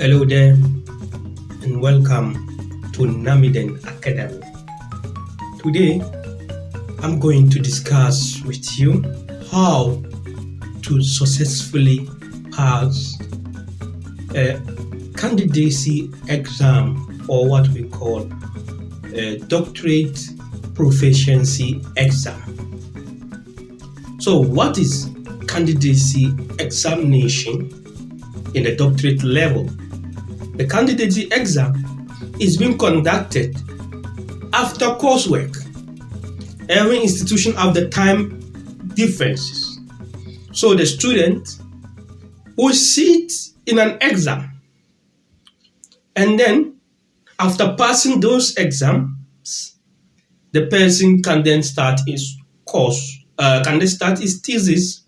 Hello there and welcome to Namiden Academy. Today I'm going to discuss with you how to successfully pass a candidacy exam, or what we call a doctorate proficiency exam. So what is candidacy examination in the doctorate level? The candidacy exam is being conducted after coursework. Every institution have the time differences. So the student will sit in an exam, and then after passing those exams, the person can then start his his thesis,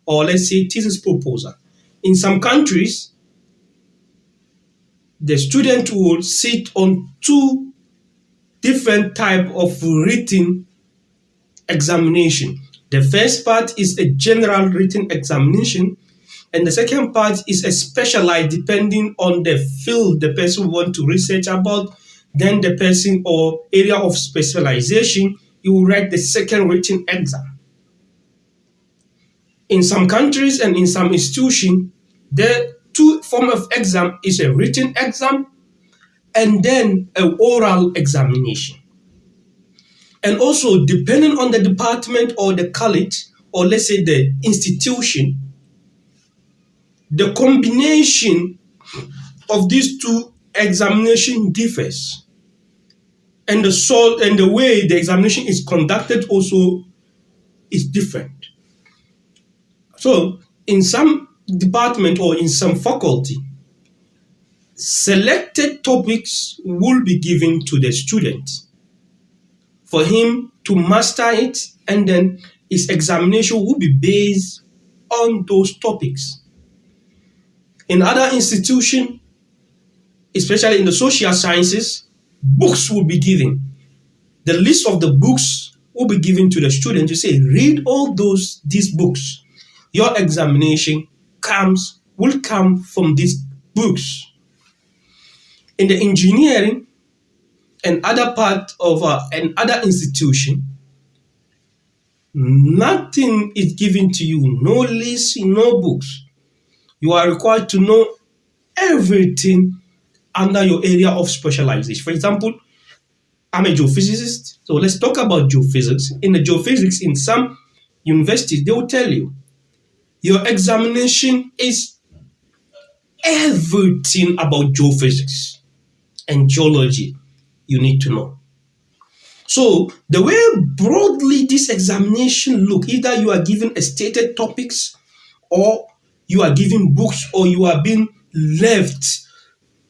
or let's say thesis proposal. In some countries, the student will sit on two different type of written examination. The first part is a general written examination, and the second part is a specialized, depending on the field the person want to research about. Then the person or area of specialization, you will write the second written exam. In some countries and in some institutions, the two form of exam is a written exam and then an oral examination. And also, depending on the department or the college, or let's say the institution, the combination of these two examination differs. And the way the examination is conducted also is different. So in some department or in some faculty, selected topics will be given to the student for him to master it, and then his examination will be based on those topics. In other institutions, especially in the social sciences, books will be given. The list of the books will be given to the student to say, read all these books. Your examination will come from these books. In the engineering and other part of another institution, nothing is given to you, no list, no books. You are required to know everything under your area of specialization. For example, I'm a geophysicist, so let's talk about geophysics. In the geophysics, in some universities, they will tell you, your examination is everything about geophysics and geology you need to know. So the way broadly this examination look, either you are given a stated topics, or you are given books, or you are being left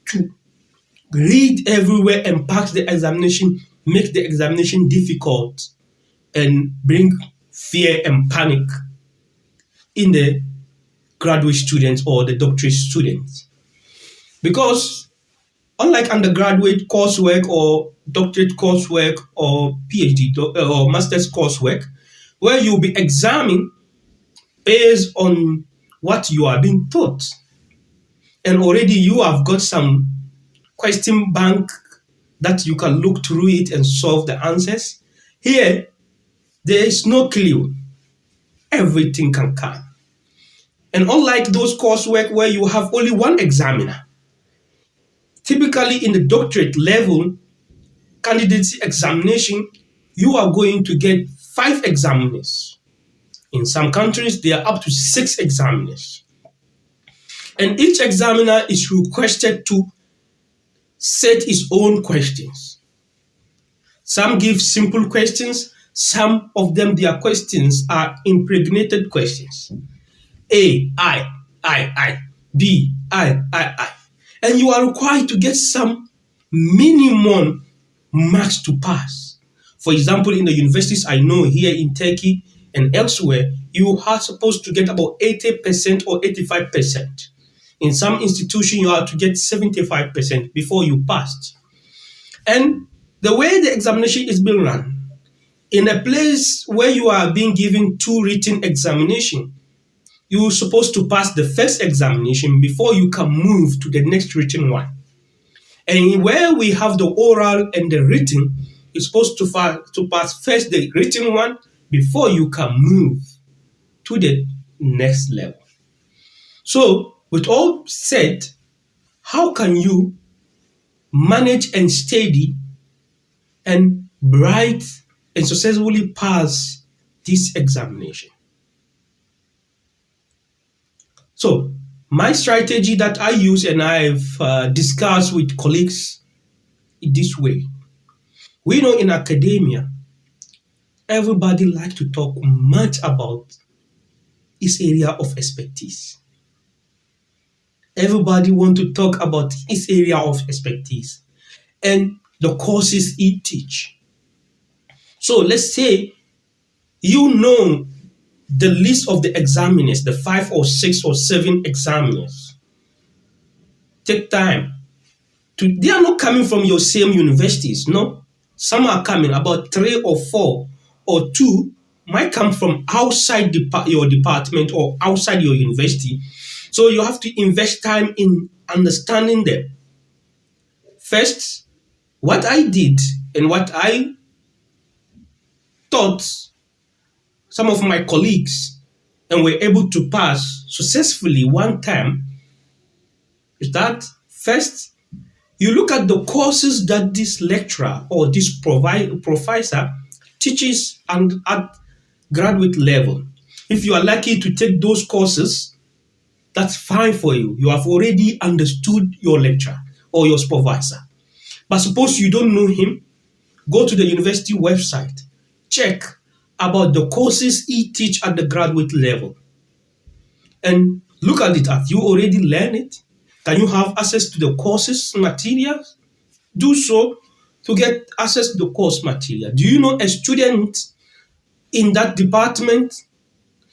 to read everywhere and pass the examination, make the examination difficult and bring fear and panic in the graduate students or the doctorate students. Because unlike undergraduate coursework or doctorate coursework or PhD or master's coursework, where you'll be examining based on what you are being taught, and already you have got some question bank that you can look through it and solve the answers. Here, there is no clue. Everything can come. And unlike those coursework where you have only one examiner, typically in the doctorate level candidacy examination, you are going to get 5 examiners. In some countries, there are up to 6 examiners. And each examiner is requested to set his own questions. Some give simple questions. Some of them, their questions are impregnated questions. A, I. B, I. And you are required to get some minimum marks to pass. For example, in the universities I know here in Turkey and elsewhere, you are supposed to get about 80% or 85%. In some institutions, you have to get 75% before you passed. And the way the examination is being run, in a place where you are being given 2 written examinations, you're supposed to pass the first examination before you can move to the next written one. And where we have the oral and the written, you're supposed to pass first the written one before you can move to the next level. So, with all said, how can you manage and study and write and successfully pass this examination? So, my strategy that I use and I've discussed with colleagues is this way. We know in academia, everybody likes to talk much about his area of expertise. Everybody want to talk about his area of expertise and the courses he teach. So let's say you know the list of the examiners, the 5 or 6 or 7 examiners. Take time. They are not coming from your same universities, no. Some are coming, about 3 or 4 or 2 might come from outside your department or outside your university. So you have to invest time in understanding them. First, what I did and what I taught some of my colleagues and were able to pass successfully one time is that first, you look at the courses that this lecturer or this professor teaches and at graduate level. If you are lucky to take those courses, that's fine for you. You have already understood your lecturer or your supervisor. But suppose you don't know him, go to the university website, check about the courses he teach at the graduate level, and look at it. Have you already learned it? Can you have access to the courses materials? Do so to get access to the course material. Do you know a student in that department?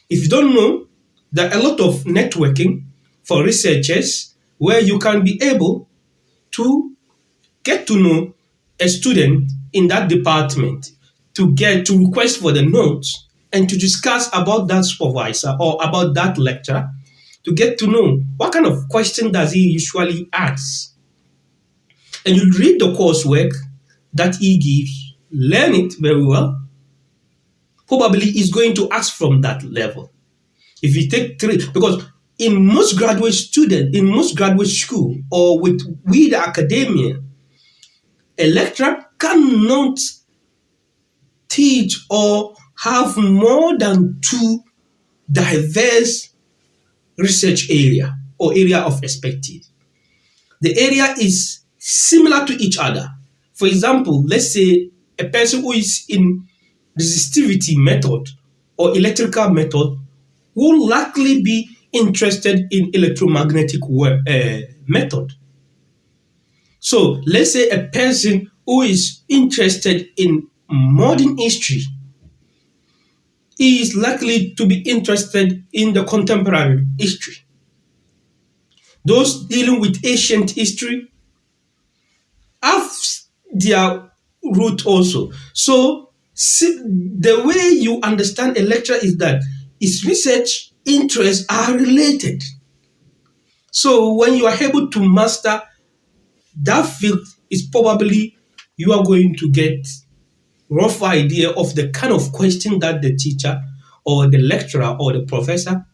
If you don't know, there are a lot of networking for researchers where you can be able to get to know a student in that department, to request for the notes and to discuss about that supervisor or about that lecturer, to get to know what kind of question does he usually ask. And you read the coursework that he gives, learn it very well. Probably he's going to ask from that level. If you take 3, because in most graduate school or with the academia, a lecturer cannot teach or have more than 2 diverse research area or area of expertise. The area is similar to each other. For example, let's say a person who is in resistivity method or electrical method will likely be interested in electromagnetic method. So let's say a person who is interested in modern history is likely to be interested in the contemporary history. Those dealing with ancient history have their root also. So the way you understand a lecture is that its research interests are related. So when you are able to master that field, is probably you are going to get rough idea of the kind of question that the teacher or the lecturer or the professor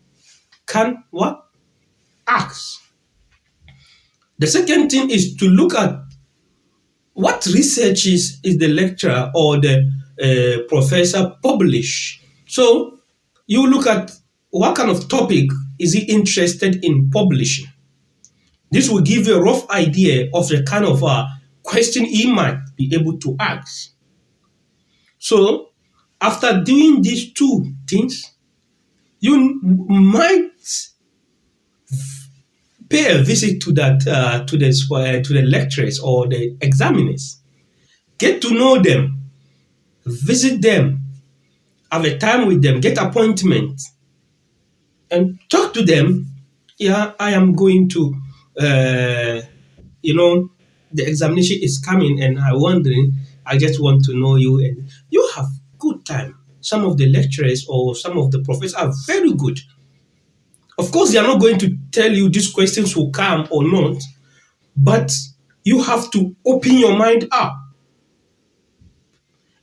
can ask. The second thing is to look at what researches is the lecturer or the professor publish. So you look at what kind of topic is he interested in publishing. This will give you a rough idea of the kind of question he might be able to ask. So after doing these 2 things, you might pay a visit to the lecturers or the examiners. Get to know them, visit them, have a time with them, get appointment, and talk to them. Yeah, I am going to, the examination is coming, and I'm wondering. I just want to know you, and you have good time. Some of the lecturers or some of the professors are very good. Of course, they are not going to tell you these questions will come or not, but you have to open your mind up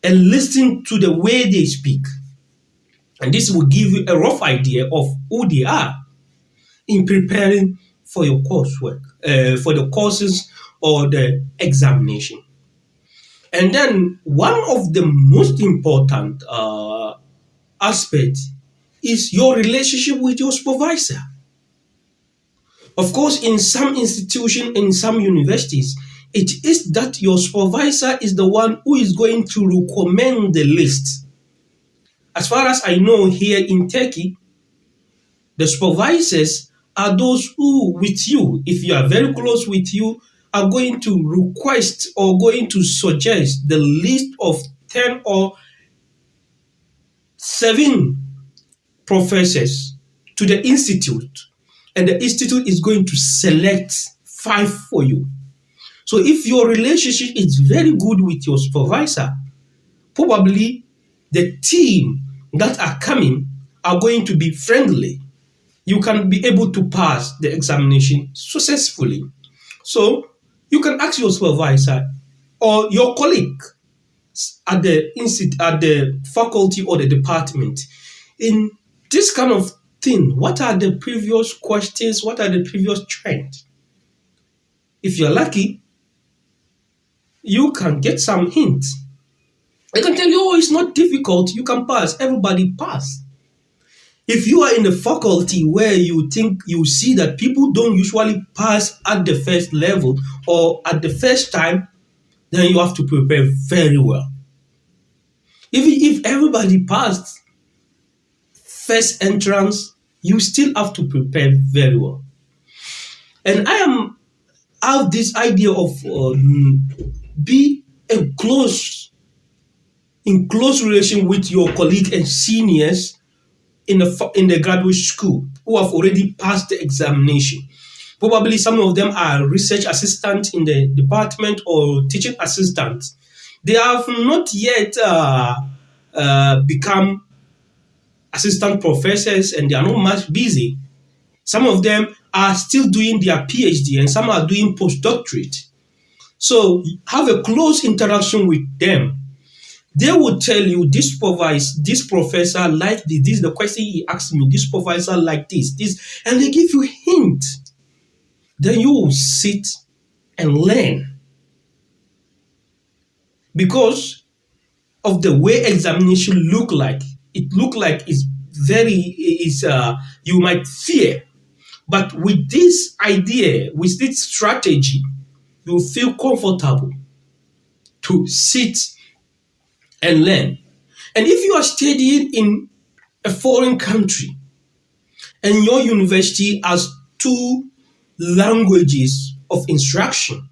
and listen to the way they speak. And this will give you a rough idea of who they are in preparing for your coursework, for the courses or the examination. And then one of the most important aspects is your relationship with your supervisor. Of course, in some institutions, in some universities, it is that your supervisor is the one who is going to recommend the list. As far as I know, here in Turkey, the supervisors are those who, with you, if you are very close with you, are going to request or going to suggest the list of 10 or 7 professors to the institute, and the institute is going to select 5 for you. So if your relationship is very good with your supervisor, probably the team that are coming are going to be friendly. You can be able to pass the examination successfully. So you can ask your supervisor or your colleague at the institute, at the faculty or the department, in this kind of thing, what are the previous questions? What are the previous trends? If you're lucky, you can get some hints. I can tell you, oh, it's not difficult. You can pass. Everybody pass. If you are in the faculty where you think you see that people don't usually pass at the first level or at the first time, then you have to prepare very well. Even if everybody passed first entrance, you still have to prepare very well. And I have this idea of be in close relation with your colleague and seniors in the graduate school who have already passed the examination. Probably some of them are research assistants in the department or teaching assistants. They have not yet become assistant professors, and they are not much busy. Some of them are still doing their PhD and some are doing postdoctorate. So have a close interaction with them. They will tell you, this professor like this, this is the question he asked me, this professor like this, and they give you hint. Then you will sit and learn. Because of the way examination look like, it look like you might fear. But with this idea, with this strategy, you feel comfortable to sit and learn. And if you are studying in a foreign country and your university has 2 languages of instruction,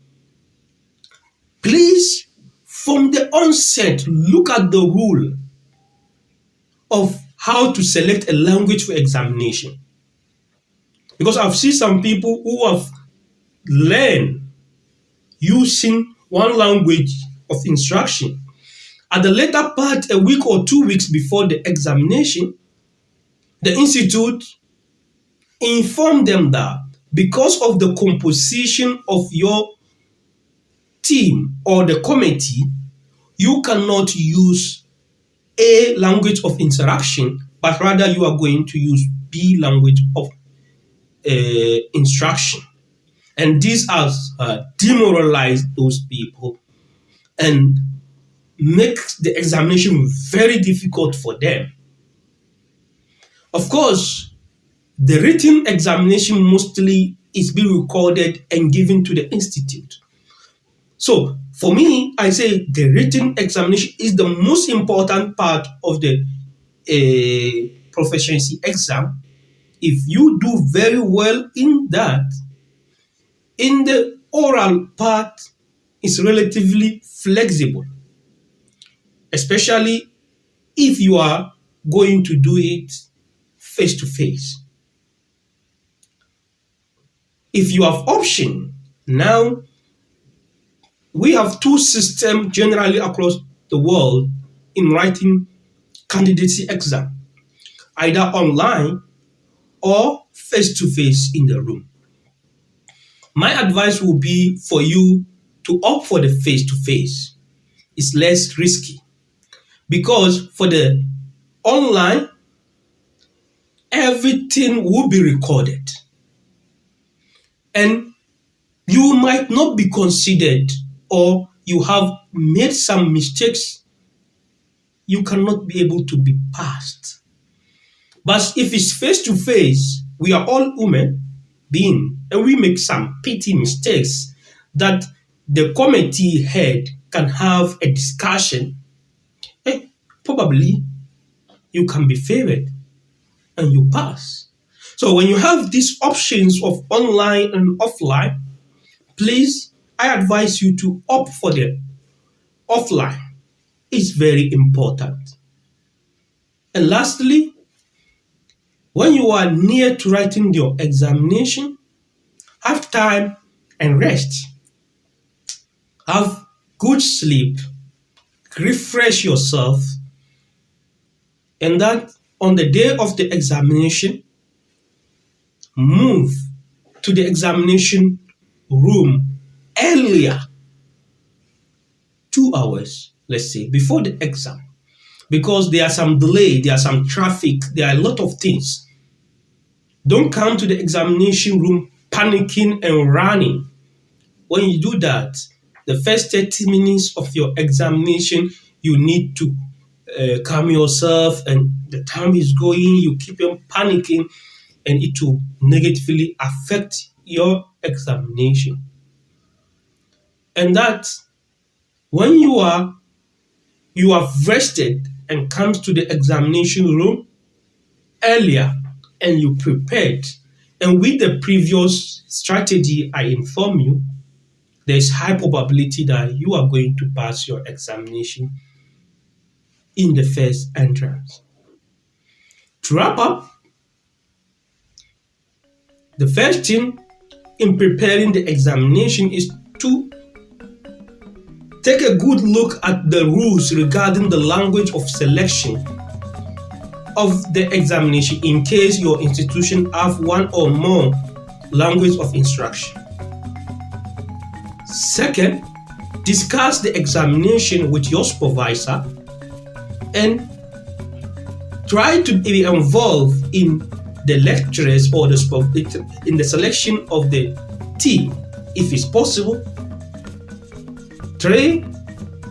please, from the onset, look at the rule of how to select a language for examination. Because I've seen some people who have learned using one language of instruction. At the later part, a week or 2 weeks before the examination, the institute informed them that because of the composition of your team or the committee, you cannot use A language of instruction, but rather you are going to use B language of instruction. And this has demoralized those people and makes the examination very difficult for them. Of course, the written examination mostly is being recorded and given to the institute. So for me, I say the written examination is the most important part of the proficiency exam. If you do very well in that, in the oral part is relatively flexible, especially if you are going to do it face to face. If you have option, now we have 2 systems generally across the world in writing candidacy exam, either online or face-to-face in the room. My advice will be for you to opt for the face-to-face. It's less risky because for the online, everything will be recorded and you might not be considered, or you have made some mistakes, you cannot be able to be passed. But if it's face-to-face, we are all human beings and we make some petty mistakes that the committee head can have a discussion. Probably you can be favored and you pass. So when you have these options of online and offline, please, I advise you to opt for the offline. It's very important. And lastly, when you are near to writing your examination, have time and rest. Have good sleep, refresh yourself, and that on the day of the examination, move to the examination room earlier, 2 hours, let's say, before the exam, because there are some delay, there are some traffic, there are a lot of things. Don't come to the examination room panicking and running. When you do that, the first 30 minutes of your examination, you need to calm yourself, and the time is going, you keep on panicking, and it will negatively affect your examination. And that when you have rested and comes to the examination room earlier and you prepared, and with the previous strategy I inform you, there's high probability that you are going to pass your examination in the first entrance. To wrap up, the first thing in preparing the examination is to take a good look at the rules regarding the language of selection of the examination in case your institution have one or more language of instruction. Second, discuss the examination with your supervisor and try to be involved in the lecturers or in the selection of the team if it's possible. 3,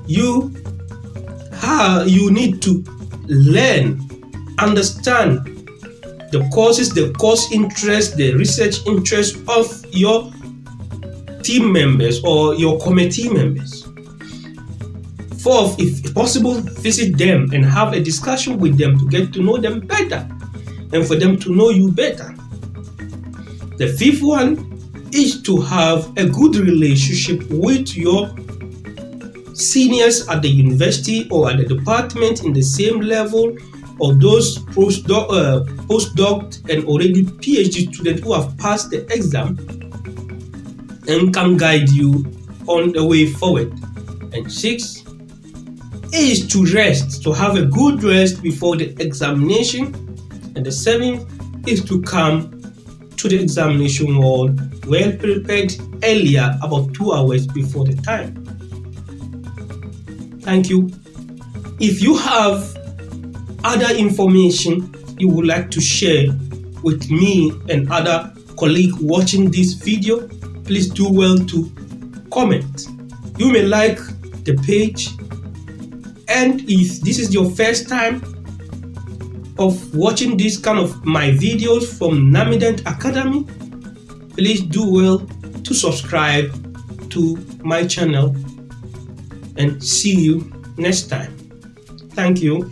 you need to learn, understand the courses, the course interest, the research interest of your team members or your committee members. 4th, if possible, visit them and have a discussion with them to get to know them better and for them to know you better. The 5th one is to have a good relationship with your seniors at the university or at the department in the same level, or those postdoc and already PhD students who have passed the exam and can guide you on the way forward. And 6 is to rest, to have a good rest before the examination. And the 7th is to come to the examination hall well prepared earlier, about 2 hours before the time. Thank you. If you have other information you would like to share with me and other colleagues watching this video, please do well to comment. You may like the page, and if this is your first time of watching this kind of my videos from Namident Academy, please do well to subscribe to my channel, and see you next time. Thank you.